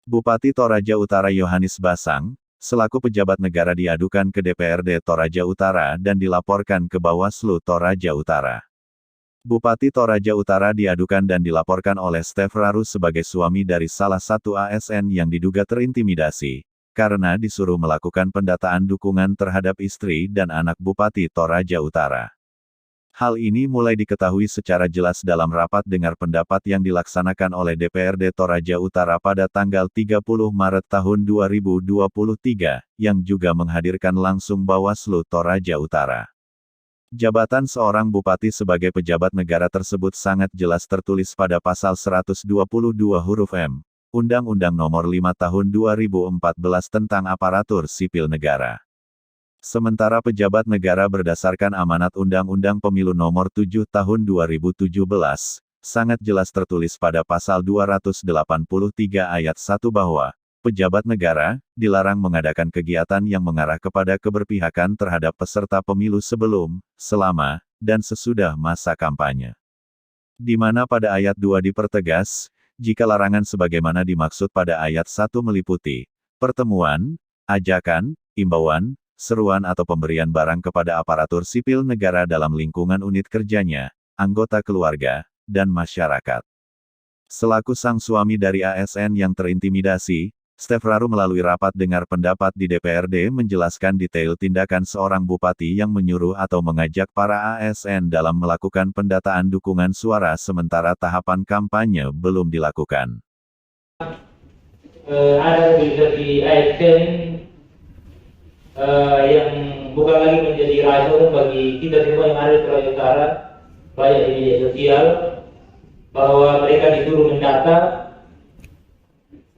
Bupati Toraja Utara Yohanes Basang, selaku pejabat negara diadukan ke DPRD Toraja Utara dan dilaporkan ke Bawaslu Toraja Utara. Bupati Toraja Utara diadukan dan dilaporkan oleh Stef Raru sebagai suami dari salah satu ASN yang diduga terintimidasi, karena disuruh melakukan pendataan dukungan terhadap istri dan anak Bupati Toraja Utara. Hal ini mulai diketahui secara jelas dalam rapat dengar pendapat yang dilaksanakan oleh DPRD Toraja Utara pada tanggal 30 Maret tahun 2023, yang juga menghadirkan langsung Bawaslu Toraja Utara. Jabatan seorang bupati sebagai pejabat negara tersebut sangat jelas tertulis pada pasal 122 huruf M, Undang-Undang Nomor 5 Tahun 2014 tentang Aparatur Sipil Negara. Sementara pejabat negara berdasarkan amanat Undang-Undang Pemilu Nomor 7 Tahun 2017, sangat jelas tertulis pada pasal 283 ayat 1 bahwa pejabat negara dilarang mengadakan kegiatan yang mengarah kepada keberpihakan terhadap peserta pemilu sebelum, selama, dan sesudah masa kampanye. Di mana pada ayat 2 dipertegas, jika larangan sebagaimana dimaksud pada ayat 1 meliputi pertemuan, ajakan, imbauan, seruan atau pemberian barang kepada aparatur sipil negara dalam lingkungan unit kerjanya, anggota keluarga, dan masyarakat. Selaku sang suami dari ASN yang terintimidasi, Stef Raru melalui rapat dengar pendapat di DPRD menjelaskan detail tindakan seorang bupati yang menyuruh atau mengajak para ASN dalam melakukan pendataan dukungan suara sementara tahapan kampanye belum dilakukan. Ada di ASN yang bukan lagi menjadi racun bagi kita semua yang ada di Toraja Utara, banyak di media sosial, bahwa mereka disuruh mendata,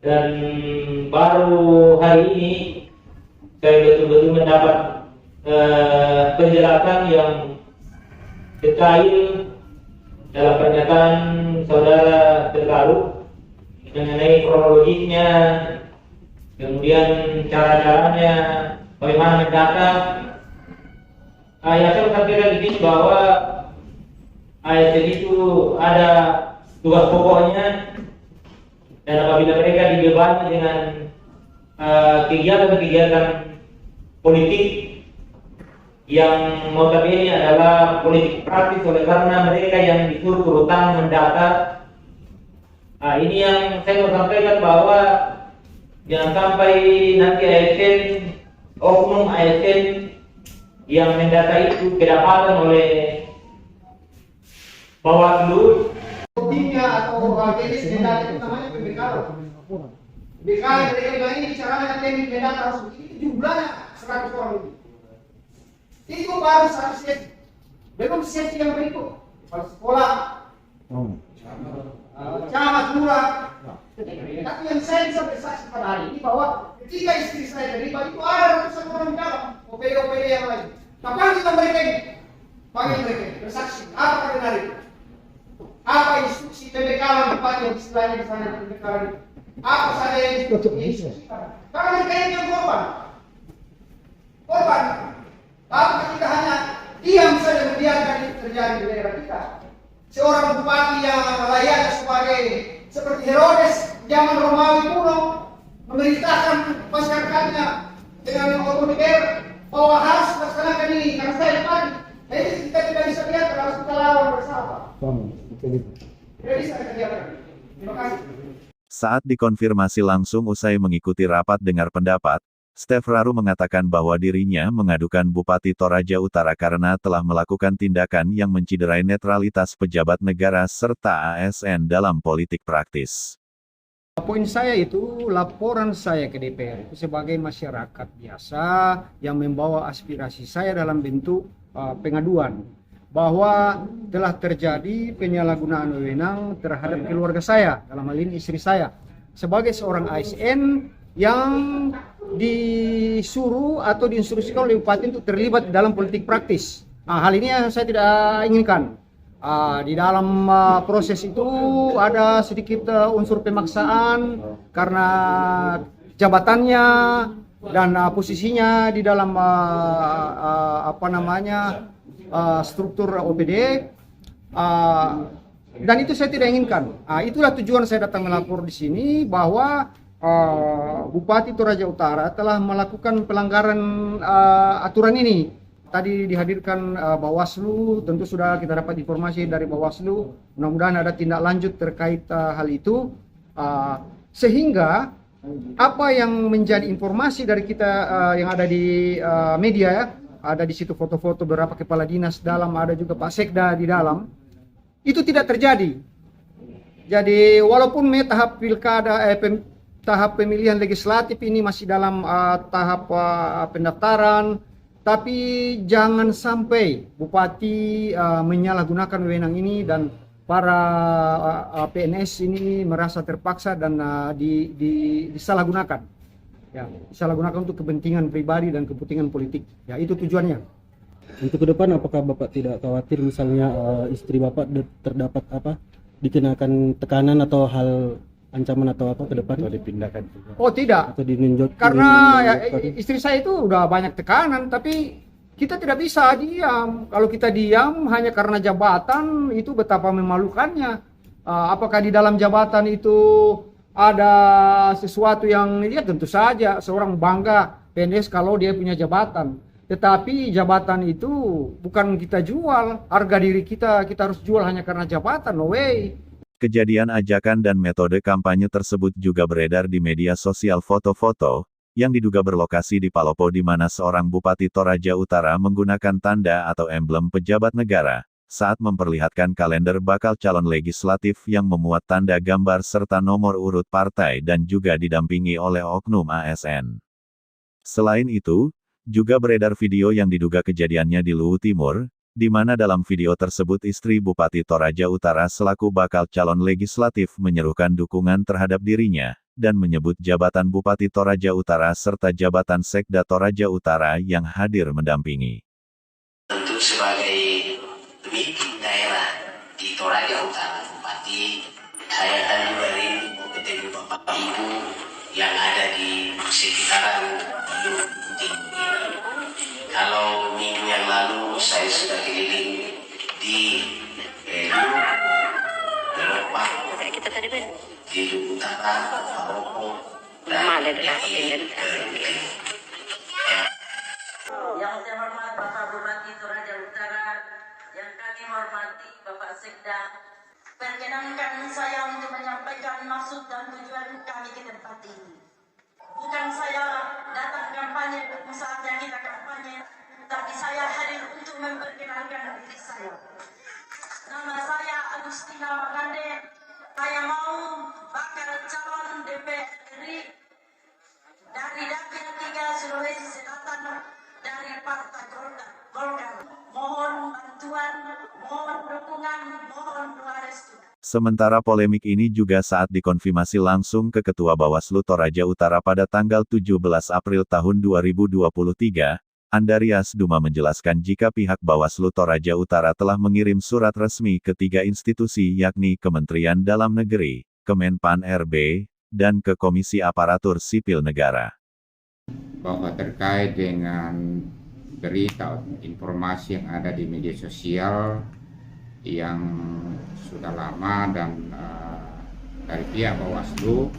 dan baru hari ini saya betul-betul mendapat penjelasan yang detail dalam pernyataan saudara terbaru mengenai kronologisnya, kemudian cara-caranya, bagaimana mendata. Saya sampaikan di sini bahwa ASN itu ada tugas pokoknya, dan apabila mereka dibebani dengan kegiatan-kegiatan politik yang notabene adalah politik praktis oleh karena mereka yang disuruh turutang mendata. Ini yang saya mau sampaikan bahwa jangan sampai nanti ASN, oknum ASN yang mendata itu kedapatan oleh Bawaslu. Atau jenis mendata itu namanya PBKL. PBKL mereka bilang ini caranya teknik mendata harus begini, jumlahnya 100 orang lebih. Itu baru satu sesi. Belum sesi yang berikut. Kepala sekolah, camat, lurah. Tapi yang saya bisa bersaksi pada hari ini bahwa ketika istri saya terlibat itu ada ratusan orang di dalam OPD yang lain. Kapan kita mereka ini? Panggil mereka ini, bersaksi. Apa benar itu? Apa instruksi PBK bupati yang istilahnya di sana PBK itu? Apa saja yang instruksi? Karena mereka ini yang korban. Tapi ketika hanya diam saja membiarkan itu terjadi di daerah kita. Seorang bupati yang layaknya seperti Herodes zaman Romawi kuno memerintahkan masyarakatnya dengan otoriter bahwa harus melaksanakan ini karena saya tadi. Jadi kita tidak bisa lihat, harus kita lawan bersama. Tidak bisa kita lihat. Terima kasih. Saat dikonfirmasi langsung usai mengikuti rapat dengar pendapat, Stef Raru mengatakan bahwa dirinya mengadukan Bupati Toraja Utara karena telah melakukan tindakan yang menciderai netralitas pejabat negara serta ASN dalam politik praktis. Poin saya itu laporan saya ke DPR itu sebagai masyarakat biasa yang membawa aspirasi saya dalam bentuk pengaduan bahwa telah terjadi penyalahgunaan wewenang terhadap keluarga saya, dalam hal ini istri saya, sebagai seorang ASN yang disuruh atau diinstruksikan oleh bupati untuk terlibat dalam politik praktis. Hal ini yang saya tidak inginkan. Di dalam proses itu ada sedikit unsur pemaksaan karena jabatannya dan posisinya di dalam struktur OPD, dan itu saya tidak inginkan. Itulah tujuan saya datang melapor di sini bahwa Bupati Toraja Utara telah melakukan pelanggaran aturan ini. Tadi dihadirkan Bawaslu, tentu sudah kita dapat informasi dari Bawaslu. Mudah-mudahan ada tindak lanjut terkait hal itu, sehingga apa yang menjadi informasi dari kita yang ada di media ya, ada di situ foto-foto beberapa kepala dinas dalam, ada juga Pak Sekda di dalam, itu tidak terjadi. Jadi walaupun tahap pilkada, tahap pemilihan legislatif ini masih dalam tahap pendaftaran, tapi jangan sampai Bupati menyalahgunakan wewenang ini dan para PNS ini merasa terpaksa dan disalahgunakan. Ya, disalahgunakan untuk kepentingan pribadi dan kepentingan politik. Ya, itu tujuannya. Untuk ke depan, apakah Bapak tidak khawatir misalnya istri Bapak terdapat dikenakan tekanan atau hal ancaman atau apa ke depan? Atau dipindahkan juga? Oh tidak. Atau dininjau? Karena ya, istri saya itu udah banyak tekanan, tapi kita tidak bisa diam. Kalau kita diam hanya karena jabatan, itu betapa memalukannya. Apakah di dalam jabatan itu ada sesuatu yang ya tentu saja seorang bangga PNS kalau dia punya jabatan. Tetapi jabatan itu bukan kita jual, harga diri kita harus jual hanya karena jabatan, no way. Kejadian ajakan dan metode kampanye tersebut juga beredar di media sosial foto-foto, yang diduga berlokasi di Palopo di mana seorang Bupati Toraja Utara menggunakan tanda atau emblem pejabat negara, saat memperlihatkan kalender bakal calon legislatif yang memuat tanda gambar serta nomor urut partai dan juga didampingi oleh oknum ASN. Selain itu, juga beredar video yang diduga kejadiannya di Luwu Timur, di mana dalam video tersebut istri Bupati Toraja Utara selaku bakal calon legislatif menyerukan dukungan terhadap dirinya, dan menyebut jabatan Bupati Toraja Utara serta jabatan Sekda Toraja Utara yang hadir mendampingi. Tentu sebagai pemimpin daerah di Toraja Utara, Bupati, saya akan memberi bertemu Bapak Ibu yang ada di sekitaran Luwu Timur. Kalau minggu yang lalu saya sudah keliling di Luwu, Eropa, di Luwu Utara, Palopo, dan Yang saya hormat Bapak Bupati Toraja Utara, yang kami hormati Bapak Sekda, perkenankan saya untuk menyampaikan maksud dan tujuan kami ke tempat ini. Bukan saya datang kampanye saatnya kita kampanye, tapi saya hadir untuk memperkenalkan diri saya. Nama saya Agustina Magande, saya mau bakal calon DPR RI dari Dapil 3 Sulawesi Selatan dari Partai Golkar. Mohon bantuan, mohon dukungan, mohon doa restu. Sementara polemik ini juga saat dikonfirmasi langsung ke Ketua Bawaslu Toraja Utara pada tanggal 17 April tahun 2023, Andarias Duma menjelaskan jika pihak Bawaslu Toraja Utara telah mengirim surat resmi ke 3 institusi yakni Kementerian Dalam Negeri, Kemenpan RB, dan ke Komisi Aparatur Sipil Negara. Bahwa terkait dengan berita informasi yang ada di media sosial yang sudah lama dan dari pihak Bawaslu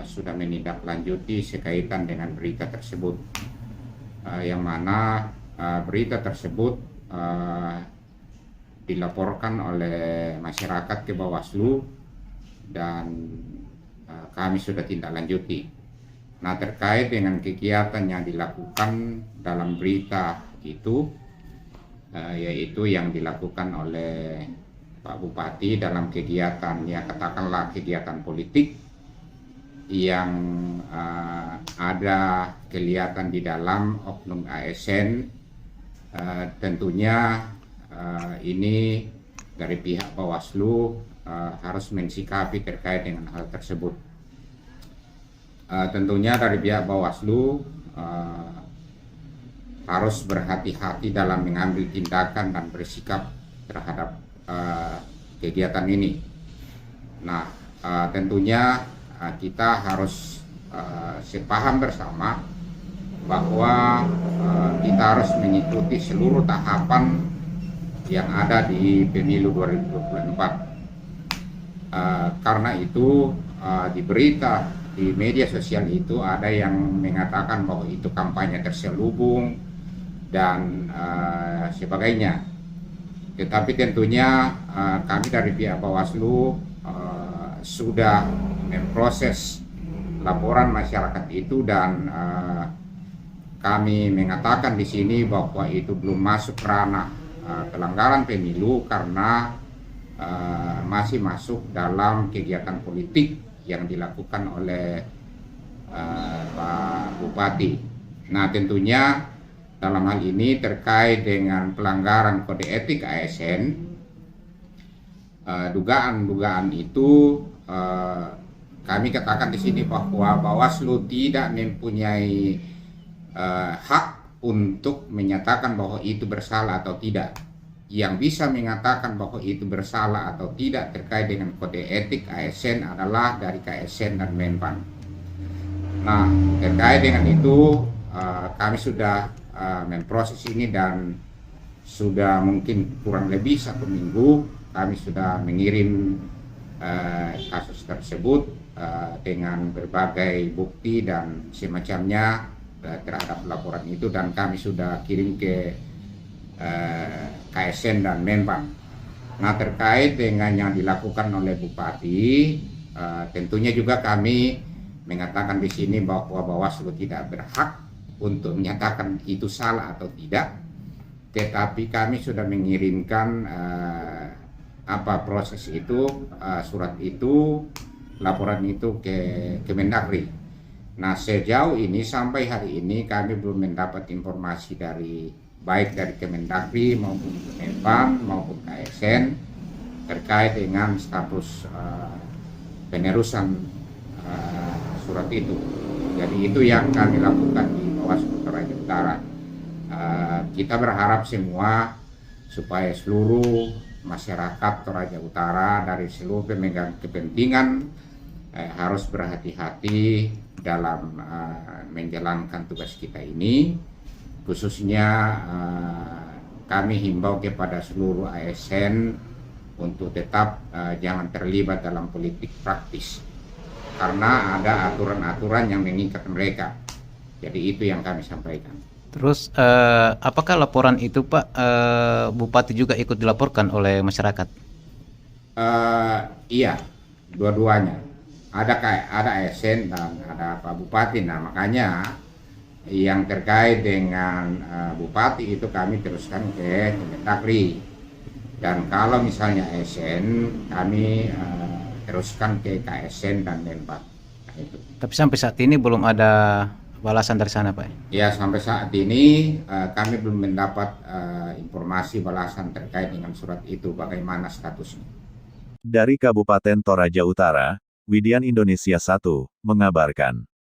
sudah menindaklanjuti sekaitan dengan berita tersebut, yang mana berita tersebut dilaporkan oleh masyarakat ke Bawaslu dan kami sudah tindak lanjuti. Nah, terkait dengan kegiatan yang dilakukan dalam berita itu, yaitu yang dilakukan oleh Pak Bupati dalam kegiatan, ya katakanlah kegiatan politik yang ada kelihatan di dalam oknum ASN, tentunya ini dari pihak Bawaslu harus mensikapi terkait dengan hal tersebut. Tentunya dari pihak Bawaslu harus berhati-hati dalam mengambil tindakan dan bersikap terhadap kegiatan ini. Nah, tentunya kita harus sepaham bersama bahwa kita harus mengikuti seluruh tahapan yang ada di pemilu 2024. Karena itu di berita di media sosial itu ada yang mengatakan bahwa itu kampanye terselubung dan sebagainya. Tetapi tentunya kami dari pihak Bawaslu sudah memproses laporan masyarakat itu dan kami mengatakan di sini bahwa itu belum masuk ranah pelanggaran pemilu karena masih masuk dalam kegiatan politik yang dilakukan oleh Pak Bupati. Nah, tentunya dalam hal ini terkait dengan pelanggaran kode etik ASN, dugaan-dugaan itu kami katakan di sini bahwa Bawaslu tidak mempunyai hak untuk menyatakan bahwa itu bersalah atau tidak. Yang bisa mengatakan bahwa itu bersalah atau tidak terkait dengan kode etik ASN adalah dari KSN dan Menpan. Nah, terkait dengan itu kami sudah memproses ini dan sudah mungkin kurang lebih 1 minggu kami sudah mengirim kasus tersebut dengan berbagai bukti dan semacamnya terhadap laporan itu, dan kami sudah kirim ke KSN dan Menpan. Nah, terkait dengan yang dilakukan oleh Bupati, tentunya juga kami mengatakan di sini bahwa Bawaslu tidak berhak untuk menyatakan itu salah atau tidak, tetapi kami sudah mengirimkan proses itu, surat itu, laporan itu ke Kemendagri. Nah, sejauh ini sampai hari ini kami belum mendapat informasi baik dari Kemendagri maupun Menpan maupun KSN terkait dengan status penerusan surat itu. Jadi itu yang kami lakukan di Bawaslu Toraja Utara. Kita berharap semua supaya seluruh masyarakat Toraja Utara dari seluruh pemegang kepentingan harus berhati-hati dalam menjalankan tugas kita ini. Khususnya kami himbau kepada seluruh ASN untuk tetap jangan terlibat dalam politik praktis karena ada aturan-aturan yang mengikat mereka. Jadi itu yang kami sampaikan. Terus apakah laporan itu Pak Bupati juga ikut dilaporkan oleh masyarakat? Iya, dua-duanya. Ada ASN dan ada Pak Bupati. Nah, makanya yang terkait dengan Bupati itu kami teruskan ke Kemendagri, dan kalau misalnya ASN kami teruskan ke KSN dan Menpan. Nah, itu. Tapi sampai saat ini belum ada balasan dari sana Pak? Ya, sampai saat ini kami belum mendapat informasi balasan terkait dengan surat itu, bagaimana statusnya. Dari Kabupaten Toraja Utara, Widian Indonesia 1 mengabarkan.